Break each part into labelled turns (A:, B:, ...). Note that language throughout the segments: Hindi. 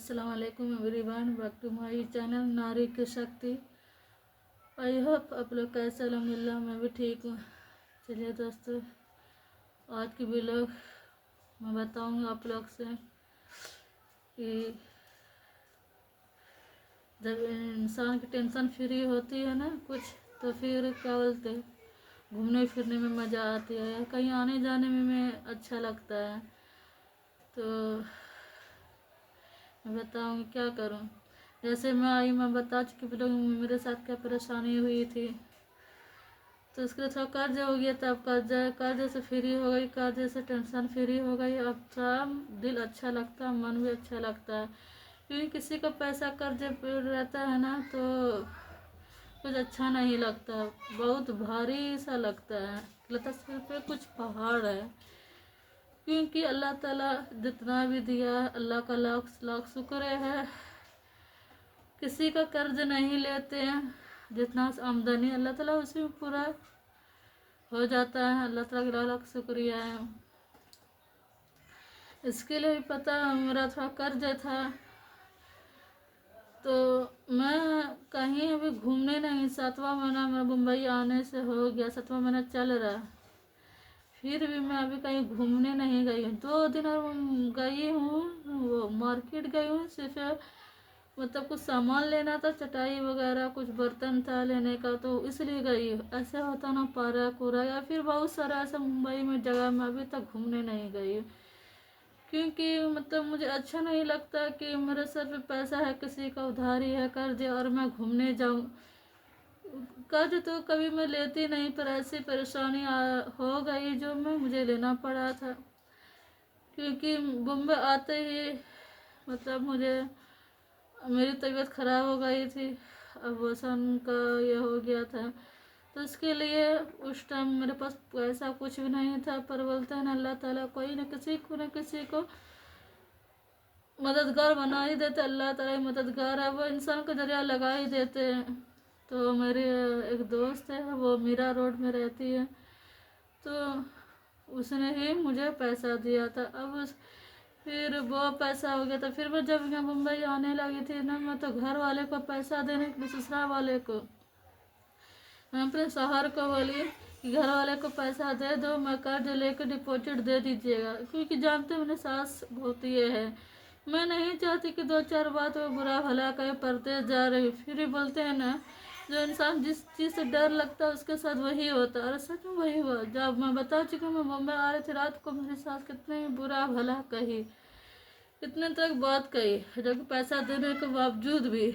A: अस्सलाम वालेकुम everyone, back to my channel Nari ki शक्ति। आई होप आप लोग कैसे। अल्हम्दुलिल्लाह मैं भी ठीक हूँ। चलिए दोस्तों, आज की व्लॉग मैं बताऊँगी आप लोग से कि जब इंसान की टेंशन फ्री होती है ना कुछ, तो फिर क्या बोलते घूमने फिरने में मज़ा आती है, या कहीं आने जाने में अच्छा लगता है। तो मैं बताऊँगी क्या करूँ। जैसे मैं बता चुकी हूँ मेरे साथ क्या परेशानी हुई थी। तो उसके लिए थोड़ा कर्ज हो गया था। अब कर्ज से फ्री हो गई, कर्ज से टेंशन फ्री हो गई। अब थोड़ा दिल अच्छा लगता है, मन भी अच्छा लगता है। क्योंकि किसी को पैसा कर्ज पे रहता है ना, तो कुछ अच्छा नहीं लगता, बहुत भारी सा लगता है, लगता है सिर पे कुछ पहाड़ है। क्योंकि अल्लाह ताला जितना भी दिया अल्लाह का लाख लाख शुक्र है। किसी का कर्ज नहीं लेते हैं, जितना आमदनी अल्लाह ताला उसी में पूरा हो जाता है। अल्लाह ताला का लाख लाख शुक्रिया है। इसके लिए भी पता मेरा थोड़ा कर्ज था, तो मैं कहीं अभी घूमने नहीं। 7वां महीना मेरा मुंबई आने से हो गया, 7वां महीना चल रहा, फिर भी मैं अभी कहीं घूमने नहीं गई हूँ। 2 दिन और गई हूँ, वो मार्केट गई हूँ सिर्फ, मतलब कुछ सामान लेना था, चटाई वगैरह कुछ बर्तन था लेने का, तो इसलिए गई। ऐसे होता ना पार्क उरा या फिर बहुत सारा ऐसा मुंबई में जगह मैं अभी तक घूमने नहीं गई। क्योंकि मतलब मुझे अच्छा नहीं लगता कि मेरे सर पे पैसा है, किसी का उधारी है, कर्ज है, और मैं घूमने जाऊं। कर्ज तो कभी मैं लेती नहीं, पर ऐसी परेशानी हो गई जो मुझे लेना पड़ा था। क्योंकि बम्बई आते ही मतलब मेरी तबीयत ख़राब हो गई थी, अबॉर्शन का ये हो गया था। तो इसके लिए उस टाइम मेरे पास पैसा कुछ भी नहीं था, पर बोलते हैं ना अल्लाह ताला कोई न किसी को मददगार बना ही देते। अल्लाह ताला ही मददगार है, वो इंसान को जरिया लगा ही देते हैं। तो मेरी एक दोस्त है, वो मीरा रोड में रहती है, तो उसने ही मुझे पैसा दिया था। फिर वो पैसा हो गया था। फिर मैं जब यहाँ मुंबई आने लगी थी ना, मैं तो घर वाले को पैसा देने के लिए, ससुराल वाले को, मैं अपने शहर को बोली कि घर वाले को पैसा दे दो, मैं कर्ज लेकर डिपॉजिट दे दीजिएगा। क्योंकि जानते मेरे सास बहुत ये है, मैं नहीं चाहती कि 2-4 बात वो बुरा भला कहे, परते जा रही। फिर भी बोलते हैं ना, जो इंसान जिस चीज़ से डर लगता है उसके साथ वही होता है, और सच में वही हुआ। जब मैं बता चुकी हूँ, मैं मुंबई आ रही थी रात को, मेरी सास कितने बुरा भला कही, कितने तक बात कही, जबकि पैसा देने के बावजूद भी।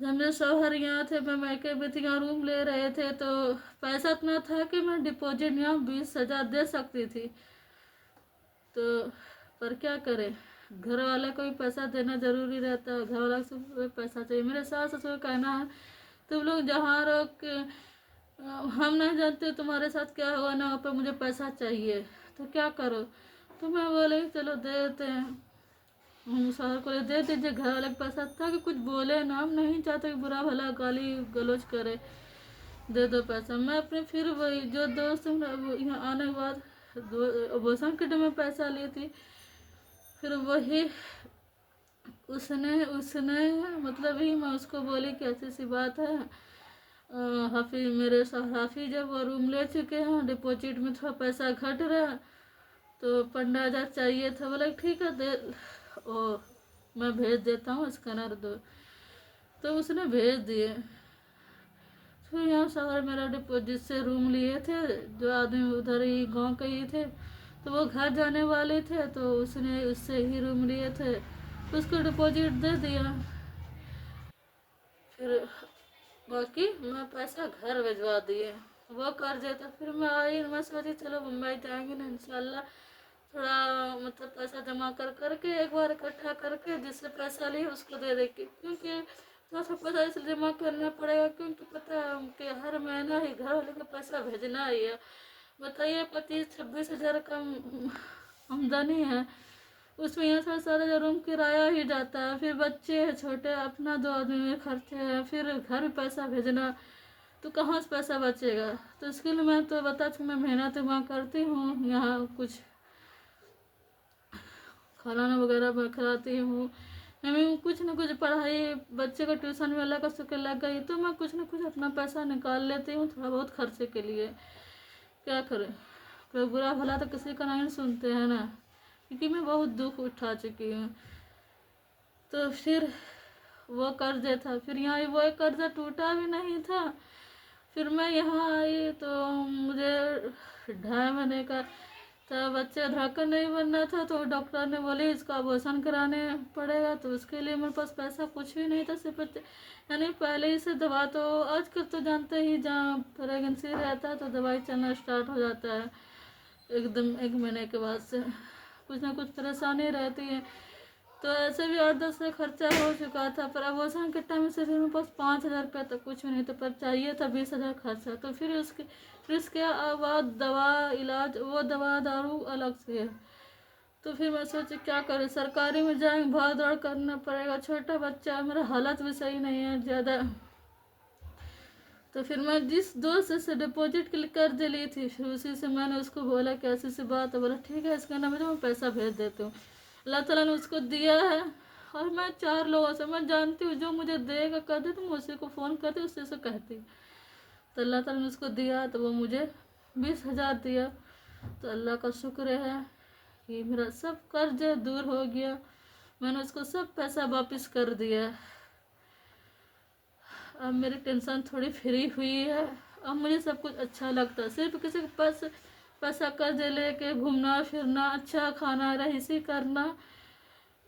A: जब मेरे शौहर यहाँ थे, मैं मैके में थी, यहाँ रूम ले रहे थे, तो पैसा इतना था कि मैं डिपॉजिट यहाँ 20,000 दे सकती थी। तो पर क्या करें, घर वाले को भी पैसा देना जरूरी रहता है, घर वाला से पैसा चाहिए। मेरे सास ससुर कहना है, तुम लोग जहाँ रहो हम नहीं जानते तुम्हारे साथ क्या हुआ ना, वहाँ पर मुझे पैसा चाहिए, तो क्या करो। तो मैं बोले चलो दे देते हैं, हम शहर को दे दीजिए। घर वाले के पैसा था कि कुछ बोले ना, हम नहीं चाहते कि बुरा भला गाली गलौज करे, दे दो पैसा। मैं अपने फिर वही जो दोस्त यहाँ आने के बाद अबॉर्शन के टाइम में पैसा ली थी, फिर वही उसने उसने मतलब ही मैं उसको बोली कि ऐसी सी बात है, हाफिज मेरे साथ हाफिज जब वो रूम ले चुके हैं, डिपॉजिट में थोड़ा पैसा घट रहा, तो 15,000 चाहिए था। बोला ठीक है दे, ओ मैं भेज देता हूँ, स्कैनर दो। तो उसने भेज दिए। फिर यहाँ शहर मेरा डिपॉजिट से रूम लिए थे, जो आदमी उधर ही गांव के ही थे, तो वो घर जाने वाले थे, तो उसने उससे ही रूम लिए थे, तो उसको डिपॉजिट दे दिया। फिर बाकी मैं पैसा घर भिजवा दिए, वो कर देता। फिर मैं आई, मैं सोची चलो मुंबई जाएंगे ना इंशाल्लाह, थोड़ा मतलब पैसा जमा कर करके एक बार इकट्ठा करके जिससे पैसा लिए उसको दे देगी। क्योंकि थोड़ा सा पैसा इसलिए जमा करना पड़ेगा, क्योंकि पता है कि हर महीना ही घर वाले का पैसा भेजना ही है। बताइए 25-26 हज़ार का आमदनी है, उसमें यहाँ थोड़ा सारा जो रूम किराया ही जाता है, फिर बच्चे हैं छोटे, अपना 2 आदमी में खर्चे हैं, फिर घर में पैसा भेजना, तो कहाँ से पैसा बचेगा। तो इसके लिए मैं तो बता मैं मेहनत वहाँ करती हूँ, यहाँ कुछ खाना वगैरह मैं खिलाती हूँ। मैं कुछ न कुछ पढ़ाई बच्चे का ट्यूशन में अलग से लग गई तो मैं कुछ न कुछ अपना पैसा निकाल लेती हूँ थोड़ा बहुत खर्चे के लिए। क्या करें, कोई बुरा भला तो किसी का नहीं सुनते हैं ना, क्योंकि मैं बहुत दुख उठा चुकी हूँ। तो फिर वो कर्जे था, फिर यहाँ वो एक कर्जा टूटा भी नहीं था। फिर मैं यहाँ आई तो मुझे 2.5 महीने का तो बच्चे धक्का नहीं बनना था, तो डॉक्टर ने बोले इसका अबॉर्शन कराने पड़ेगा। तो उसके लिए मेरे पास पैसा कुछ भी नहीं था, सिर्फ यानी पहले ही से दवा, तो आजकल तो जानते ही जहाँ प्रेगनेंसी रहता है तो दवाई चलना स्टार्ट हो जाता है एकदम 1 महीने के बाद से, कुछ ना कुछ परेशानी रहती है। तो ऐसे भी 8-10 का खर्चा हो चुका था, पर अबॉर्शन के टाइम से फिर मेरे पास 5,000 रुपया तक कुछ भी नहीं था, पर चाहिए था 20,000 खर्चा। तो फिर उसके बाद दवा इलाज, वो दवा दारू अलग से है। तो फिर मैं सोची क्या करूँ, सरकारी में जाएंगे भाग दौड़ करना पड़ेगा, छोटा बच्चा, मेरा हालत भी सही नहीं है ज़्यादा। तो फिर मैं जिस दोस्त से डिपॉजिट के लिए कर्ज ली थी, फिर उसी से मैंने उसको बोला कि ऐसी सी बात है। बोला ठीक है, इसका नंबर मैं पैसा भेज देती हूँ। अल्लाह ताला ने उसको दिया है। और मैं 4 लोगों से मैं जानती हूँ जो मुझे देगा कर दे, तो मैं उसी को फ़ोन करती उसी से कहती। तो अल्लाह ताला ने उसको दिया, तो वो मुझे 20,000 दिया। तो अल्लाह का शुक्र है कि मेरा सब कर्ज दूर हो गया, मैंने उसको सब पैसा वापस कर दिया। अब मेरी टेंशन थोड़ी फ्री हुई है, अब मुझे सब कुछ अच्छा लगता है। सिर्फ किसी के पास पैसा कर्ज लेके घूमना फिरना, अच्छा खाना रईसी करना,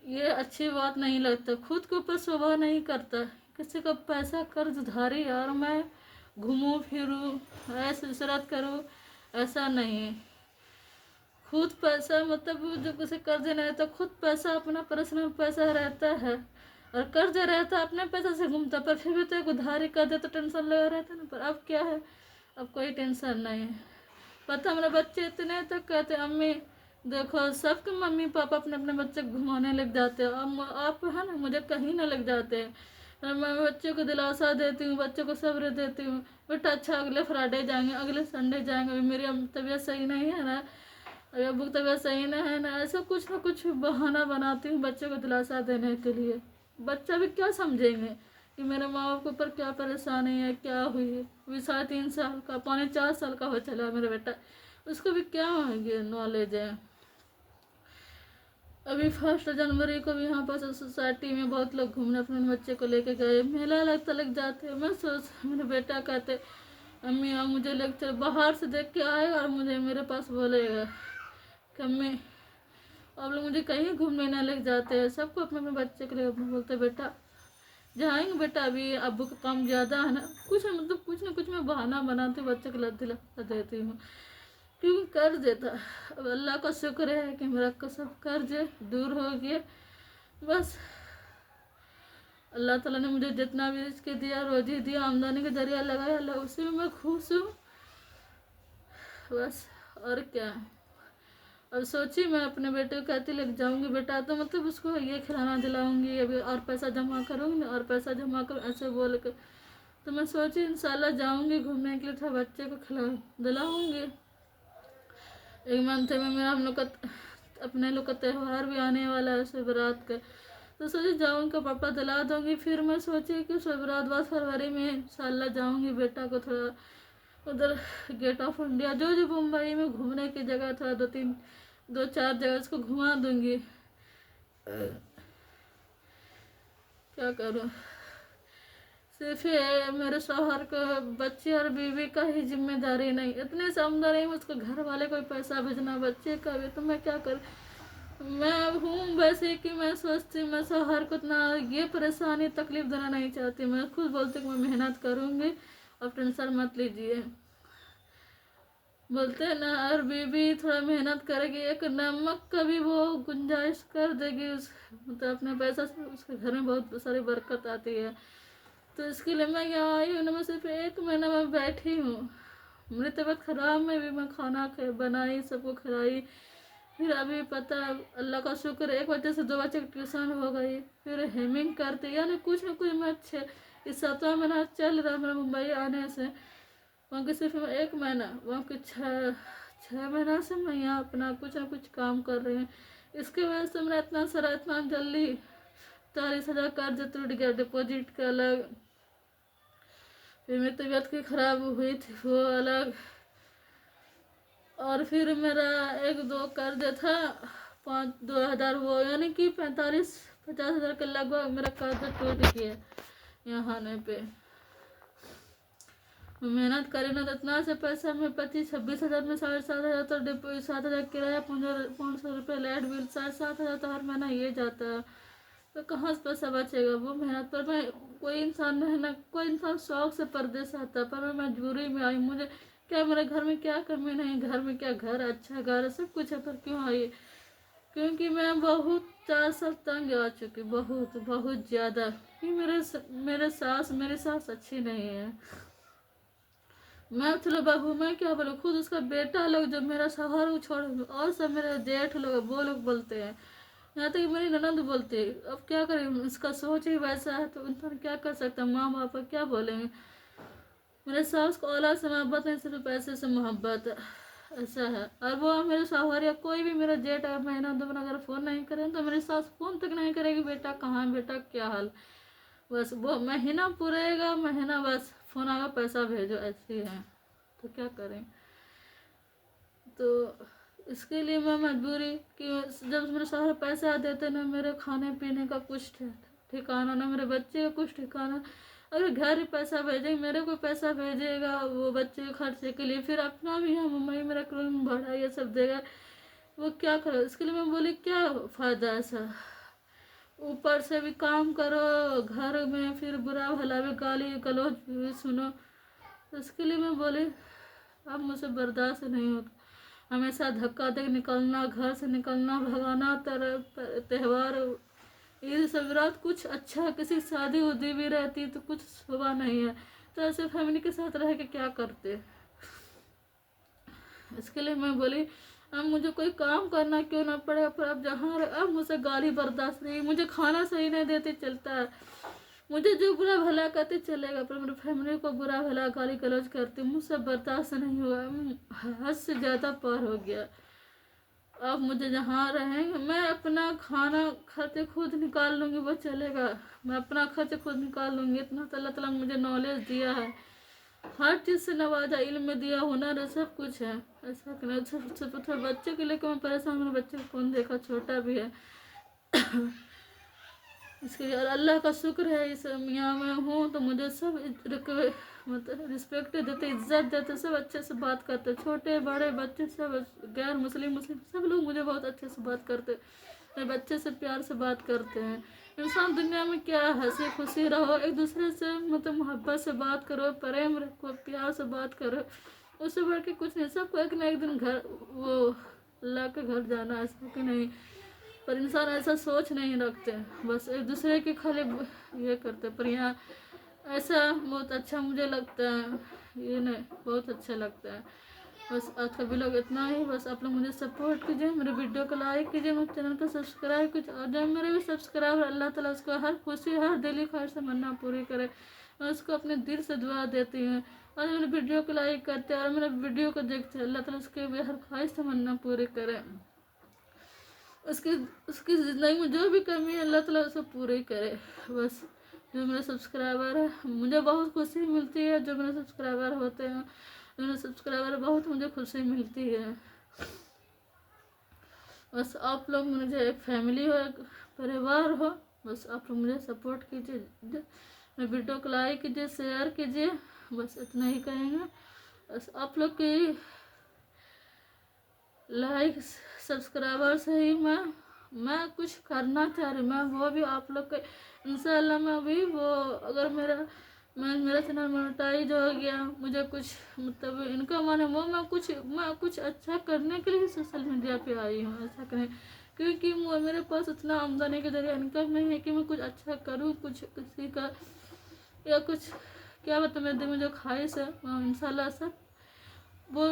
A: ये अच्छी बात नहीं लगता, खुद के ऊपर शोभा नहीं करता। किसी का पैसा कर्ज धारी और मैं घूमूं फिरूं ऐसे इशरत करूं, ऐसा नहीं। खुद पैसा मतलब जो किसी कर्ज नहीं रहता, खुद पैसा अपना पर्सनल पैसा रहता है, और कर्ज रहता अपने पैसे से घूमता, पर फिर भी तो एक उधारी कर दे तो टेंशन लगा रहता ना। पर अब क्या है, अब कोई टेंशन नहीं है। पता मेरे बच्चे इतने तक कहते अम्मी देखो, सबके मम्मी पापा अपने अपने बच्चे को घुमाने लग जाते हैं, अब आप है ना मुझे कहीं ना लग जाते हैं। मैं बच्चे को दिलासा देती हूँ, बच्चे को सब्र देती हूँ, बेटा अच्छा अगले फ्राइडे जाएंगे, अगले संडे जाएंगे, अभी मेरी तबीयत सही नहीं है ना, अभी अबू की तबीयत सही नहीं है ना, ऐसा कुछ ना कुछ बहाना बनाती हूँ बच्चे को दिलासा देने के लिए। बच्चा भी क्या समझेंगे कि मेरे माँ बाप के ऊपर क्या परेशानी है, क्या हुई है। अभी 3.5 साल का, 3.25 साल का हो चला मेरा बेटा, उसको भी क्या नॉलेज है। अभी 1 जनवरी को भी यहाँ पर सोसाइटी में बहुत लोग घूमने अपने बच्चे को लेके गए, मेला लगता लग जाते हैं। मैं सोच मेरे बेटा कहते अम्मी आप मुझे लेक्चर बाहर से देख के आएगा और मुझे मेरे पास बोलेगा कि अम्मी आप लोग मुझे कहीं घूमने ना ले जाते हैं। सबको अपने अपने बच्चे के लिए बोलते बेटा जाएंगे बेटा, अभी अब्बू का काम ज़्यादा है ना, कुछ मतलब कुछ ना कुछ मैं बहाना बनाती हूँ, बच्चे को लत दिला देती हूँ, क्योंकि कर्ज था। अब अल्लाह का शुक्र है कि मेरा सब कर्ज दूर हो गया। बस अल्लाह ताला ने मुझे जितना भी रिज़्क़ दिया, रोजी दिया, आमदनी का जरिया लगाया, अल्लाह उसी में मैं खुश हूँ। बस और क्या। अब सोची मैं अपने बेटे को कहती लेके जाऊँगी बेटा, तो मतलब उसको ये खिलाना दिलाऊँगी, अभी और पैसा जमा करूँगी और पैसा जमा कर ऐसे बोल कर। तो मैं सोची इंशाल्लाह जाऊँगी घूमने के लिए, थोड़ा बच्चे को खिला दिलाऊँगी। 1 मंथ में मेरा हम लोग का अपने लोग का त्यौहार भी आने वाला है शिवरात का, तो सोची जाऊँगी का पापा दिला दूँगी। फिर मैं सोची कि शिवरात बाद फरवरी में इंशाल्लाह जाऊँगी बेटा को थोड़ा उधर गेट ऑफ इंडिया, जो मुंबई में घूमने की जगह था 2-4 जगह उसको घुमा दूँगी। क्या करूँ, सिर्फ मेरे शौहर को बच्चे और बीवी का ही जिम्मेदारी नहीं, इतने से आमदनी में उसको घर वाले को पैसा भेजना, बच्चे का भी, तो मैं क्या करूँ। मैं हूँ वैसे कि मैं सोचती मैं शौहर को इतना ये परेशानी तकलीफ देना नहीं चाहती। मैं खुद बोलती कि मैं मेहनत करूँगी और टेंशन मत लीजिए। बोलते हैं ना, और बीवी थोड़ा मेहनत करेगी, एक नमक का भी वो गुंजाइश कर देगी, उस मतलब अपने पैसा से उसके घर में बहुत सारी बरकत आती है। तो इसके लिए मैं यहाँ आई हूँ ना, मैं सिर्फ 1 महीना में बैठी हूँ। मेरी तबीयत ख़राब में भी मैं खाना बनाई, सबको खिलाई। फिर अभी पता अल्लाह का शुक्र 1 बजे से 2 बजे ट्यूशन हो गई, फिर हेमिंग करते यानी कुछ ना कुछ मैं अच्छे इस 7वां महीना चल रहा है मेरा मुंबई आने से। वहाँ के सिर्फ 1 महीना, वहाँ के 6 महीना से मैं यहाँ अपना कुछ ना कुछ काम कर रही हूँ। इसके वजह से मेरा इतना सारा इतना जल्दी 40,000 कर्ज टूट गया डिपॉजिट का अलग, फिर मेरी तबीयत की खराब हुई थी वो अलग, और फिर मेरा 1-2 कर्ज था 2,000 वो, यानी कि 45-50,000 के लगभग मेरा कर्ज टूट गया यहाँ आने पे। मेहनत करी ना तो इतना से पैसा में 25-26,000 में 7,500 तो 7,000 किराया, 500 रुपये लाइट बिल, 7,500 तो हर महीना ये जाता है, तो कहाँ से पैसा बचेगा वो मेहनत पर। मैं कोई इंसान है ना, कोई इंसान शौक से परदेश आता पर मैं मजबूरी में आई। मुझे क्या, मेरे घर में क्या कमी नहीं, घर में क्या, घर अच्छा घर है सब कुछ है, पर क्यों आई? क्योंकि मैं बहुत 4 साल तंग आ चुकी, बहुत बहुत ज़्यादा, कि मेरी सास अच्छी नहीं है। मैं चलो बहू, मैं क्या बोलूँ, खुद उसका बेटा लोग जो मेरा शौहर को छोड़ और सब मेरे जेठ लोग वो लोग बोलते हैं, यहाँ तक मेरी ननद बोलती है। अब क्या करें, उसका सोच ही वैसा है तो इंसान क्या कर सकता है, माँ बाप क्या बोलेंगे। मेरे सास को औलाद से मोहब्बत नहीं, सिर्फ पैसे से मोहब्बत है, ऐसा है। और वो मेरे शौहर या कोई भी मेरा जेठ अगर महीना 2 महीना अगर फ़ोन नहीं करें तो मेरी सास फ़ोन तक नहीं करेगी, बेटा कहाँ है, बेटा क्या हाल। बस वो महीना पूरेगा, महीना बस फ़ोन आएगा पैसा भेजो, ऐसी है। तो क्या करें। तो इसके लिए मैं मजबूरी कि जब मेरे सारे पैसे देते ना, मेरे खाने पीने का कुछ ठिकाना ना, मेरे बच्चे का कुछ ठिकाना। अगर घर ही पैसा भेजेंगे, मेरे को पैसा भेजेगा वो बच्चे के खर्चे के लिए, फिर अपना भी है मम्मी मेरा क्लोन भाड़ा ये सब देगा, वो क्या करो। इसके लिए मैं बोली क्या फ़ायदा ऐसा, ऊपर से भी काम करो घर में, फिर बुरा भला भी गाली गलौज भी सुनो। तो इसके लिए मैं बोली अब मुझसे बर्दाश्त नहीं होता, हमेशा धक्का दे निकलना, घर से निकलना, भगाना, तरह त्यौहार ईद सब रात कुछ अच्छा, किसी शादी उदी भी रहती तो कुछ सुबह नहीं है, तो ऐसे फैमिली के साथ रह के क्या करते। इसके लिए मैं बोली अब मुझे कोई काम करना क्यों ना पड़े, पर अब जहाँ अब मुझसे गाली बर्दाश्त नहीं, मुझे खाना सही नहीं देते चलता है, मुझे जो बुरा भला कहते चलेगा, पर मेरी फैमिली को बुरा भला गाली गलौज करती मुझसे बर्दाश्त नहीं हुआ, हद से ज़्यादा पार हो गया। अब मुझे जहाँ रहेंगे मैं अपना खाना खर्च खुद निकाल लूँगी, वो चलेगा, मैं अपना खर्च खुद निकाल लूँगी। इतना तो अल्लाह ताला ने मुझे नॉलेज दिया है, हर चीज़ से नवाजा, इल्म दिया, हुनर है, सब कुछ है। ऐसा करना थोड़ा बच्चे के लिए मैं परेशान, मेरे बच्चे को कौन देखा, छोटा भी है। इसके लिए और अल्लाह का शुक्र है इस यहाँ में हूँ तो मुझे सब मतलब रिस्पेक्ट देते, इज्जत देते, सब अच्छे से बात करते, छोटे बड़े बच्चे सब, गैर मुस्लिम सब लोग मुझे बहुत अच्छे से बात करते, मेरे बच्चे से प्यार से बात करते हैं। इंसान दुनिया में क्या, हंसी खुशी रहो, एक दूसरे से मतलब मोहब्बत से बात करो, प्रेम रखो, प्यार से बात करो, उससे बढ़ के कुछ नहीं। सबको एक ना एक दिन घर वो अल्लाह के घर जाना, ऐसा कि नहीं, पर इंसान ऐसा सोच नहीं रखते, बस एक दूसरे के खाली ये करते। पर यहाँ ऐसा बहुत अच्छा मुझे लगता है, ये नहीं बहुत अच्छा लगता है। बस आज का व्लॉग इतना ही, बस आप लोग मुझे सपोर्ट कीजिए, मेरे वीडियो को लाइक कीजिए, मेरे चैनल को सब्सक्राइब कीजिए, और जब मेरे भी सब्सक्राइबर अल्लाह ताला उसको हर खुशी हर दिली ख्वाहिश से मन्ना पूरी करे, मैं उसको अपने दिल से दुआ देती हूँ। और मेरे वीडियो को लाइक करते हैं और मेरे वीडियो को देखते हैं, अल्लाह ताला उसके भी हर ख्वाहिश से मन्ना पूरी करे, उसकी उसकी ज़िंदगी में जो भी कमी है अल्लाह ताला उसे पूरी करे। बस जो मेरे सब्सक्राइबर है मुझे बहुत खुशी मिलती है, जो मेरे सब्सक्राइबर होते हैं, जो मेरे सब्सक्राइबर बहुत मुझे खुशी मिलती है। बस आप लोग मुझे एक फैमिली हो, एक परिवार हो, बस आप लोग मुझे सपोर्ट कीजिए, मेरे वीडियो को लाइक कीजिए, शेयर कीजिए, बस इतना ही कहेंगे। बस आप लोग की लाइक सब्सक्राइबर से ही मैं कुछ करना चाह रही, मैं वो भी आप लोग के इंशाल्लाह मैं भी वो, अगर मेरा चैनल मोनेटाइज हो गया, मुझे कुछ मतलब इनकम आने, वो मैं कुछ अच्छा करने के लिए सोशल मीडिया पे आई हूँ, ऐसा करें, क्योंकि मेरे पास उतना आमदनी के जरिए इनकम नहीं है कि मैं कुछ अच्छा करूँ, कुछ किसी का या कुछ क्या बता, मेरे दिल में जो ख्वाहिश है मैं इंशाल्लाह सब वो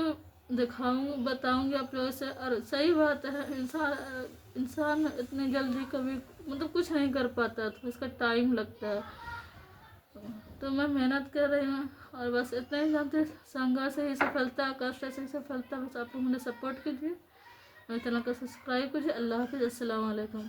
A: बताऊंगी आप लोगों से। और सही बात है, इंसान इतनी जल्दी कभी मतलब कुछ नहीं कर पाता, तो उसका टाइम लगता है, तो मैं मेहनत कर रही हूँ, और बस इतना ही जानते, संघर्ष से ही सफलता, कष्ट से ही सफलता, बस आप लोग मुझे सपोर्ट कीजिए, मेरे चैनल को सब्सक्राइब कीजिए। अल्लाह हाफिज़, अस्सलाम वालेकुम।